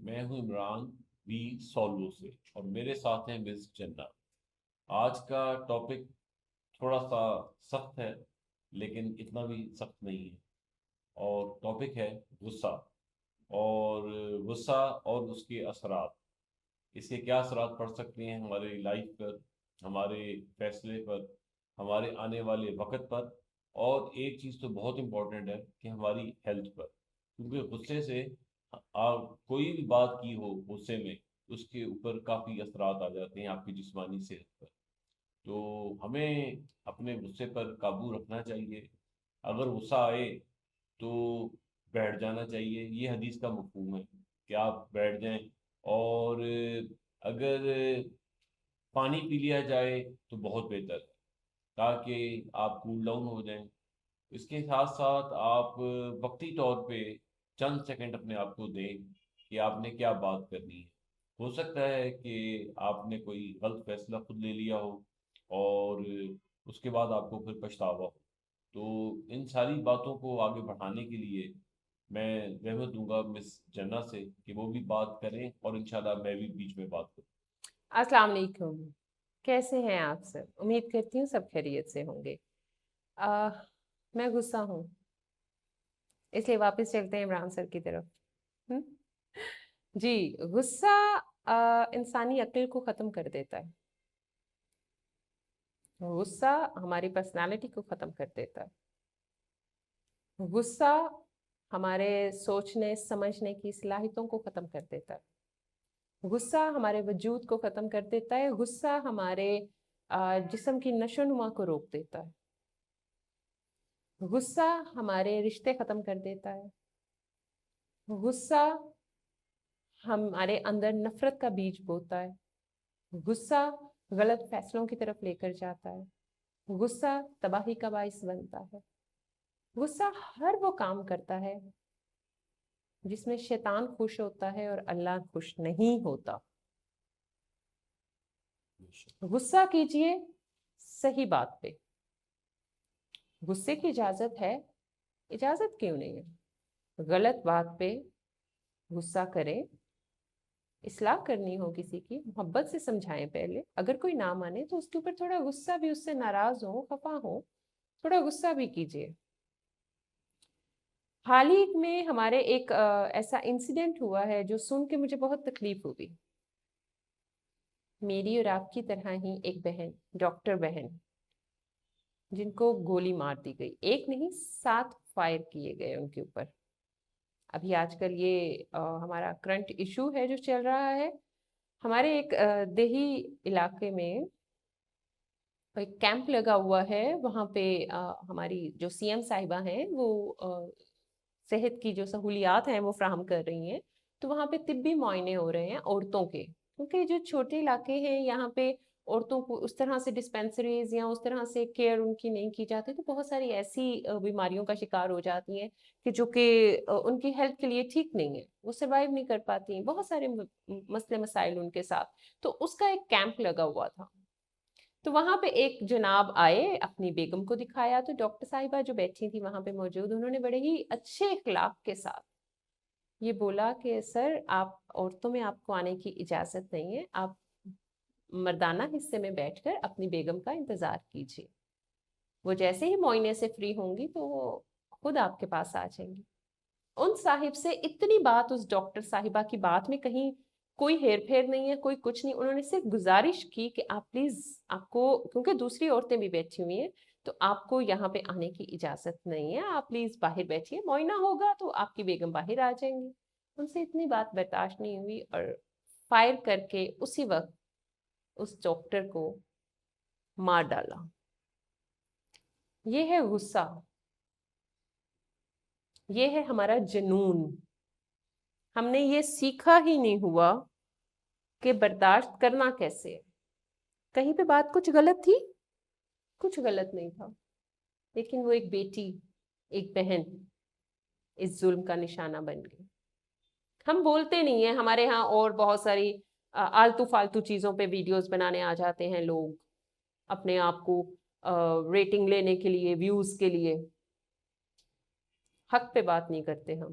میں ہوں Imran be solve سے اور میرے ساتھ ہیں مس جنہ۔ آج کا ٹاپک تھوڑا سا سخت ہے لیکن اتنا بھی سخت نہیں ہے، اور ٹاپک ہے غصہ اور غصہ اور اس کے اثرات۔ اس کے کیا اثرات پڑ سکتے ہیں ہماری لائف پر، ہمارے فیصلے پر، ہمارے آنے والے وقت پر، اور ایک چیز تو بہت امپورٹنٹ ہے کہ ہماری ہیلتھ پر، کیونکہ غصے سے آپ کوئی بھی بات کی ہو غصے میں، اس کے اوپر کافی اثرات آ جاتے ہیں آپ کی جسمانی صحت پر۔ تو ہمیں اپنے غصے پر قابو رکھنا چاہیے۔ اگر غصہ آئے تو بیٹھ جانا چاہیے، یہ حدیث کا مفہوم ہے کہ آپ بیٹھ جائیں، اور اگر پانی پی لیا جائے تو بہت بہتر ہے تاکہ آپ کول ڈاؤن ہو جائیں۔ اس کے ساتھ ساتھ آپ وقتی طور پہ چند سیکنڈ اپنے آپ کو دیں کہ آپ نے کیا بات کرنی ہے۔ ہو سکتا ہے کہ آپ نے کوئی غلط فیصلہ خود لے لیا ہو اور اس کے بعد آپ کو پھر پچھتاوا ہو۔ تو ان ساری باتوں کو آگے بڑھانے کے لیے میں رحمت دوں گا مس جنہ سے کہ وہ بھی بات کریں، اور انشاءاللہ میں بھی بیچ میں بات کروں۔ السلام علیکم، کیسے ہیں آپ سب؟ امید کرتی ہوں سب خیریت سے ہوں گے۔ آہ، میں غصہ ہوں، اس لیے واپس چلتے ہیں عمران سر کی طرف۔ ہم؟ جی، غصہ انسانی عقل کو ختم کر دیتا ہے۔ غصہ ہماری پرسنالٹی کو ختم کر دیتا ہے۔ غصہ ہمارے سوچنے سمجھنے کی صلاحیتوں کو ختم کر دیتا ہے۔ غصہ ہمارے وجود کو ختم کر دیتا ہے۔ غصہ ہمارے جسم کی نشو و نما کو روک دیتا ہے۔ غصہ ہمارے رشتے ختم کر دیتا ہے۔ غصہ ہمارے اندر نفرت کا بیج بوتا ہے۔ غصہ غلط فیصلوں کی طرف لے کر جاتا ہے۔ غصہ تباہی کا باعث بنتا ہے۔ غصہ ہر وہ کام کرتا ہے جس میں شیطان خوش ہوتا ہے اور اللہ خوش نہیں ہوتا۔ غصہ کیجئے صحیح بات پہ۔ غصے کی اجازت ہے، اجازت کیوں نہیں ہے؟ غلط بات پہ غصہ کریں، اصلاح کرنی ہو کسی کی، محبت سے سمجھائیں پہلے۔ اگر کوئی نہ مانے تو اس کے اوپر تھوڑا غصہ بھی، اس سے ناراض ہو، خفا ہو، تھوڑا غصہ بھی کیجئے۔ حال ہی میں ہمارے ایک ایسا انسیڈنٹ ہوا ہے جو سن کے مجھے بہت تکلیف ہوئی۔ میری اور آپ کی طرح ہی ایک بہن، ڈاکٹر بہن، جن کو گولی مار دی گئی، ایک نہیں 7 فائر کیے گئے ان کے اوپر۔ ابھی آج کل یہ ہمارا کرنٹ ایشو ہے جو چل رہا ہے۔ ہمارے ایک دیہی علاقے میں ایک کیمپ لگا ہوا ہے، وہاں پہ ہماری جو سی ایم صاحبہ ہیں وہ صحت کی جو سہولیات ہیں وہ فراہم کر رہی ہیں۔ تو وہاں پہ طبی معائنے ہو رہے ہیں عورتوں کے، کیونکہ جو چھوٹے علاقے ہیں یہاں پہ عورتوں کو اس طرح سے ڈسپینسریز یا اس طرح سے کیئر ان کی نہیں کی جاتی، تو بہت ساری ایسی بیماریوں کا شکار ہو جاتی ہیں کہ ان کی ہیلتھ کے لیے ٹھیک نہیں ہے، وہ سروائیو نہیں کر پاتی ہیں، بہت سارے مسئلے مسائل ان کے ساتھ۔ تو اس کا ایک کیمپ لگا ہوا تھا، تو وہاں پہ ایک جناب آئے، اپنی بیگم کو دکھایا، تو ڈاکٹر صاحبہ جو بیٹھی تھی وہاں پہ موجود، انہوں نے بڑے ہی اچھے اخلاق کے ساتھ یہ بولا کہ سر، آپ عورتوں میں آپ کو آنے کی اجازت نہیں ہے، آپ مردانہ حصے میں بیٹھ کر اپنی بیگم کا انتظار کیجیے، وہ جیسے ہی معائنے سے فری ہوں گی تو وہ خود آپ کے پاس آ جائیں گی۔ ان صاحب سے اتنی بات، اس ڈاکٹر صاحبہ کی بات میں کہیں کوئی ہیر پھیر نہیں ہے، کوئی کچھ نہیں، انہوں نے صرف گزارش کی کہ آپ پلیز، آپ کو، کیونکہ دوسری عورتیں بھی بیٹھی ہوئی ہیں، تو آپ کو یہاں پہ آنے کی اجازت نہیں ہے، آپ پلیز باہر بیٹھیے، معائنہ ہوگا تو آپ کی بیگم باہر آ جائیں گی۔ ان سے اتنی بات برداشت نہیں ہوئی اور فائر کر کے اسی وقت اس ڈاکٹر کو مار ڈالا۔ یہ ہے غصہ، یہ ہے ہمارا جنون۔ ہم نے یہ سیکھا ہی نہیں ہوا کہ برداشت کرنا کیسے ہے۔ کہیں پہ بات کچھ غلط تھی، کچھ غلط نہیں تھا، لیکن وہ ایک بیٹی، ایک بہن اس ظلم کا نشانہ بن گئی۔ ہم بولتے نہیں ہیں، ہمارے ہاں اور بہت ساری آلتو فالتو چیزوں پہ ویڈیوز بنانے آ جاتے ہیں لوگ، اپنے آپ کو ریٹنگ لینے کے لیے، ویوز کے لیے۔ حق پہ بات نہیں کرتے ہم۔